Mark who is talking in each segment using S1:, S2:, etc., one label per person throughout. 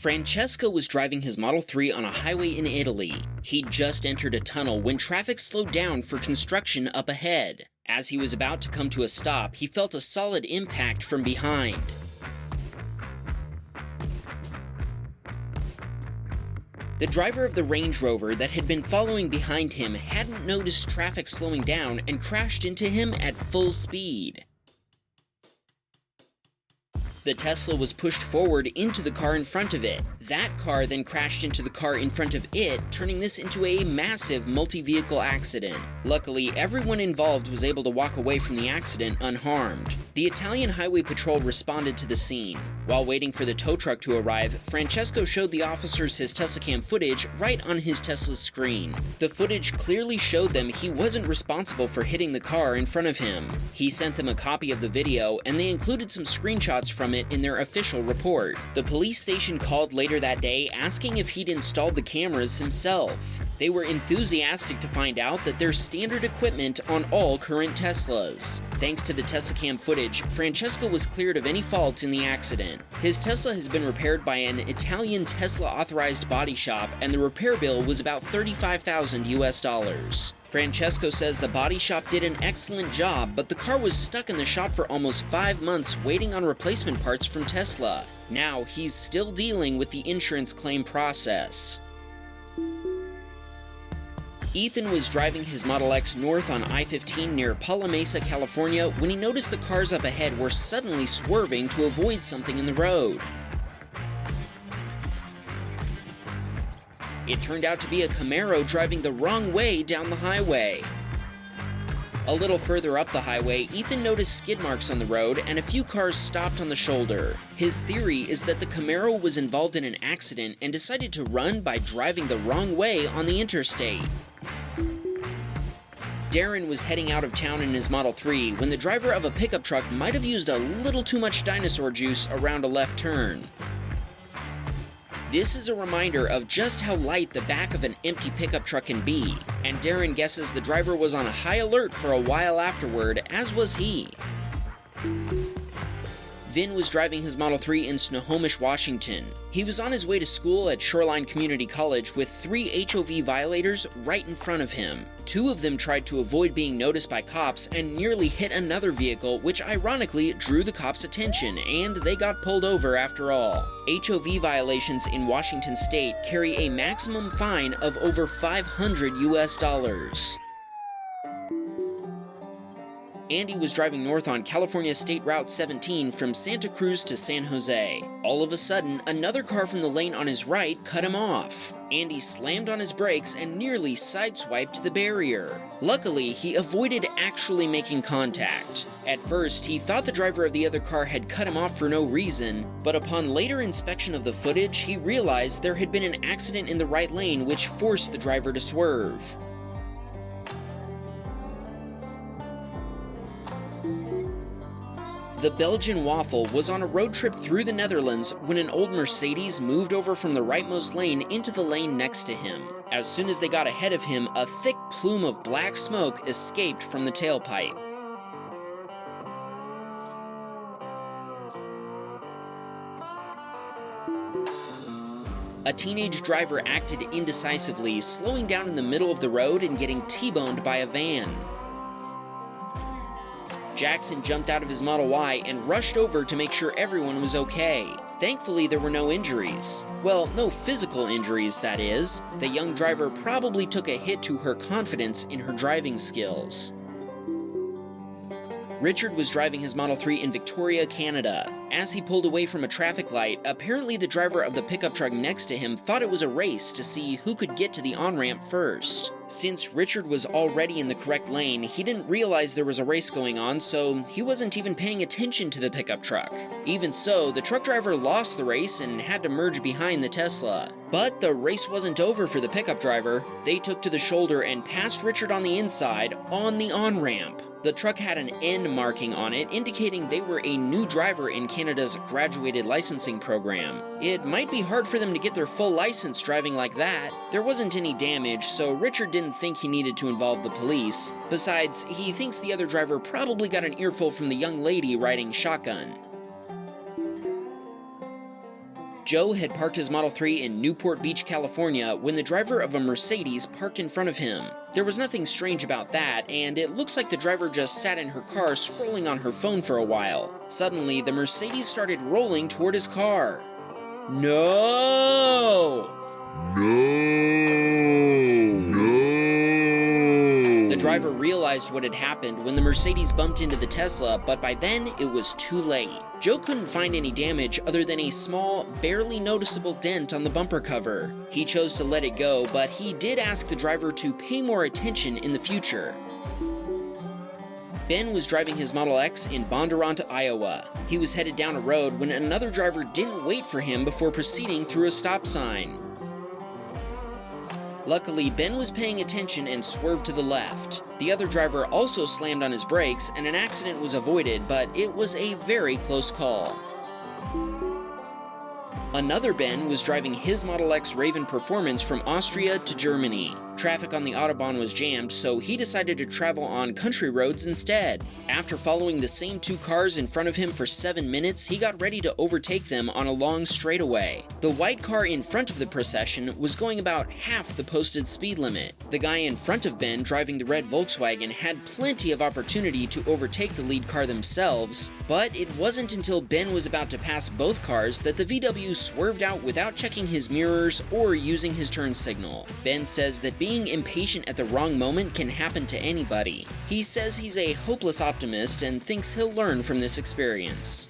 S1: Francesco was driving his Model 3 on a highway in Italy. He'd just entered a tunnel when traffic slowed down for construction up ahead. As he was about to come to a stop, he felt a solid impact from behind. The driver of the Range Rover that had been following behind him hadn't noticed traffic slowing down and crashed into him at full speed. The Tesla was pushed forward into the car in front of it. That car then crashed into the car in front of it, turning this into a massive multi-vehicle accident. Luckily, everyone involved was able to walk away from the accident unharmed. The Italian Highway Patrol responded to the scene. While waiting for the tow truck to arrive, Francesco showed the officers his Teslacam footage right on his Tesla's screen. The footage clearly showed them he wasn't responsible for hitting the car in front of him. He sent them a copy of the video, and they included some screenshots from it in their official report. The police station called later that day asking if he'd installed the cameras himself. They were enthusiastic to find out that there's standard equipment on all current Teslas. Thanks to the Teslacam footage, Francesco was cleared of any fault in the accident. His Tesla has been repaired by an Italian Tesla-authorized body shop, and the repair bill was about $35,000 US. Francesco says the body shop did an excellent job, but the car was stuck in the shop for almost 5 months waiting on replacement parts from Tesla. Now, he's still dealing with the insurance claim process. Ethan was driving his Model X north on I-15 near Pala Mesa, California, when he noticed the cars up ahead were suddenly swerving to avoid something in the road. It turned out to be a Camaro driving the wrong way down the highway. A little further up the highway, Ethan noticed skid marks on the road and a few cars stopped on the shoulder. His theory is that the Camaro was involved in an accident and decided to run by driving the wrong way on the interstate. Darren was heading out of town in his Model 3 when the driver of a pickup truck might have used a little too much dinosaur juice around a left turn. This is a reminder of just how light the back of an empty pickup truck can be, and Darren guesses the driver was on a high alert for a while afterward, as was he. Vin was driving his Model 3 in Snohomish, Washington. He was on his way to school at Shoreline Community College with 3 HOV violators right in front of him. 2 of them tried to avoid being noticed by cops and nearly hit another vehicle, which ironically drew the cops' attention, and they got pulled over after all. HOV violations in Washington state carry a maximum fine of over $500 US. Andy was driving north on California State Route 17 from Santa Cruz to San Jose. All of a sudden, another car from the lane on his right cut him off. Andy slammed on his brakes and nearly sideswiped the barrier. Luckily, he avoided actually making contact. At first, he thought the driver of the other car had cut him off for no reason, but upon later inspection of the footage, he realized there had been an accident in the right lane which forced the driver to swerve. The Belgian Waffle was on a road trip through the Netherlands when an old Mercedes moved over from the rightmost lane into the lane next to him. As soon as they got ahead of him, a thick plume of black smoke escaped from the tailpipe. A teenage driver acted indecisively, slowing down in the middle of the road and getting T-boned by a van. Jackson jumped out of his Model Y and rushed over to make sure everyone was okay. Thankfully, there were no injuries. Well, no physical injuries, that is. The young driver probably took a hit to her confidence in her driving skills. Richard was driving his Model 3 in Victoria, Canada. As he pulled away from a traffic light, apparently the driver of the pickup truck next to him thought it was a race to see who could get to the on-ramp first. Since Richard was already in the correct lane, he didn't realize there was a race going on, so he wasn't even paying attention to the pickup truck. Even so, the truck driver lost the race and had to merge behind the Tesla. But the race wasn't over for the pickup driver. They took to the shoulder and passed Richard on the inside, on the on-ramp. The truck had an N marking on it, indicating they were a new driver in Canada's graduated licensing program. It might be hard for them to get their full license driving like that. There wasn't any damage, so Richard didn't think he needed to involve the police. Besides, he thinks the other driver probably got an earful from the young lady riding shotgun. Joe had parked his Model 3 in Newport Beach, California, when the driver of a Mercedes parked in front of him. There was nothing strange about that, and it looks like the driver just sat in her car scrolling on her phone for a while. Suddenly, the Mercedes started rolling toward his car. No! The driver realized what had happened when the Mercedes bumped into the Tesla, but by then it was too late. Joe couldn't find any damage other than a small, barely noticeable dent on the bumper cover. He chose to let it go, but he did ask the driver to pay more attention in the future. Ben was driving his Model X in Bondurant, Iowa. He was headed down a road when another driver didn't wait for him before proceeding through a stop sign. Luckily, Ben was paying attention and swerved to the left. The other driver also slammed on his brakes and an accident was avoided, but it was a very close call. Another Ben was driving his Model X Raven Performance from Austria to Germany. Traffic on the Autobahn was jammed, so he decided to travel on country roads instead. After following the same two cars in front of him for 7 minutes, he got ready to overtake them on a long straightaway. The white car in front of the procession was going about half the posted speed limit. The guy in front of Ben, driving the red Volkswagen, had plenty of opportunity to overtake the lead car themselves, but it wasn't until Ben was about to pass both cars that the VW swerved out without checking his mirrors or using his turn signal. Ben says that being impatient at the wrong moment can happen to anybody. He says he's a hopeless optimist and thinks he'll learn from this experience.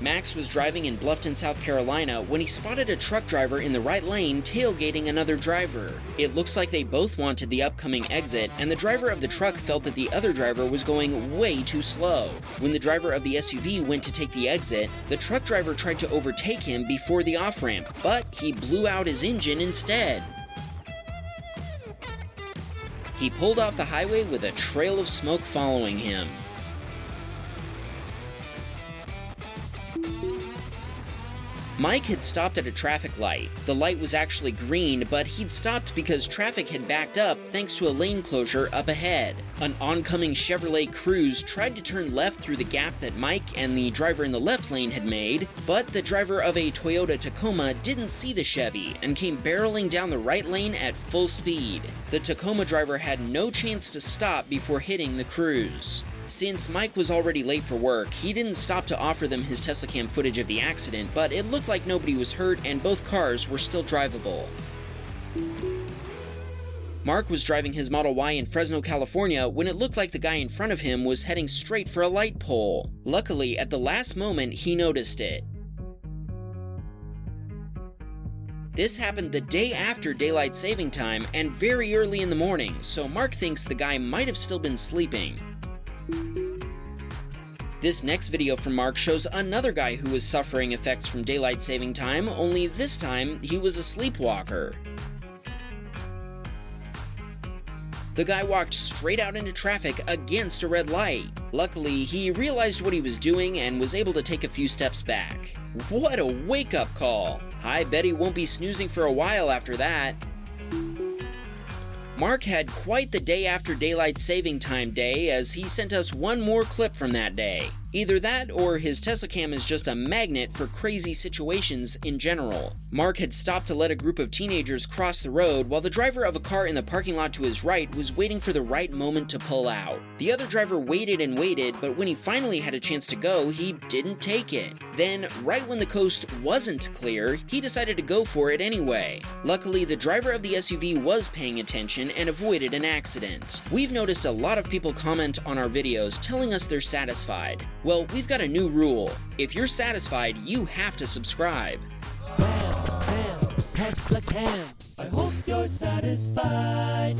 S1: Max was driving in Bluffton, South Carolina when he spotted a truck driver in the right lane tailgating another driver. It looks like they both wanted the upcoming exit, and the driver of the truck felt that the other driver was going way too slow. When the driver of the SUV went to take the exit, the truck driver tried to overtake him before the off-ramp, but he blew out his engine instead. He pulled off the highway with a trail of smoke following him. Mike had stopped at a traffic light. The light was actually green, but he'd stopped because traffic had backed up thanks to a lane closure up ahead. An oncoming Chevrolet Cruze tried to turn left through the gap that Mike and the driver in the left lane had made, but the driver of a Toyota Tacoma didn't see the Chevy and came barreling down the right lane at full speed. The Tacoma driver had no chance to stop before hitting the Cruze. Since Mike was already late for work, he didn't stop to offer them his Teslacam footage of the accident, but it looked like nobody was hurt and both cars were still drivable. Mark was driving his Model Y in Fresno, California when it looked like the guy in front of him was heading straight for a light pole. Luckily, at the last moment, he noticed it. This happened the day after daylight saving time and very early in the morning, so Mark thinks the guy might have still been sleeping. This next video from Mark shows another guy who was suffering effects from daylight saving time, only this time he was a sleepwalker. The guy walked straight out into traffic against a red light. Luckily, he realized what he was doing and was able to take a few steps back. What a wake-up call! I bet he won't be snoozing for a while after that. Mark had quite the day after daylight saving time day, as he sent us one more clip from that day. Either that or his Teslacam is just a magnet for crazy situations in general. Mark had stopped to let a group of teenagers cross the road while the driver of a car in the parking lot to his right was waiting for the right moment to pull out. The other driver waited and waited, but when he finally had a chance to go, he didn't take it. Then, right when the coast wasn't clear, he decided to go for it anyway. Luckily, the driver of the SUV was paying attention and avoided an accident. We've noticed a lot of people comment on our videos telling us they're satisfied. Well, we've got a new rule. If you're satisfied, you have to subscribe.
S2: Bam, bam, Teslacam. I hope you're satisfied.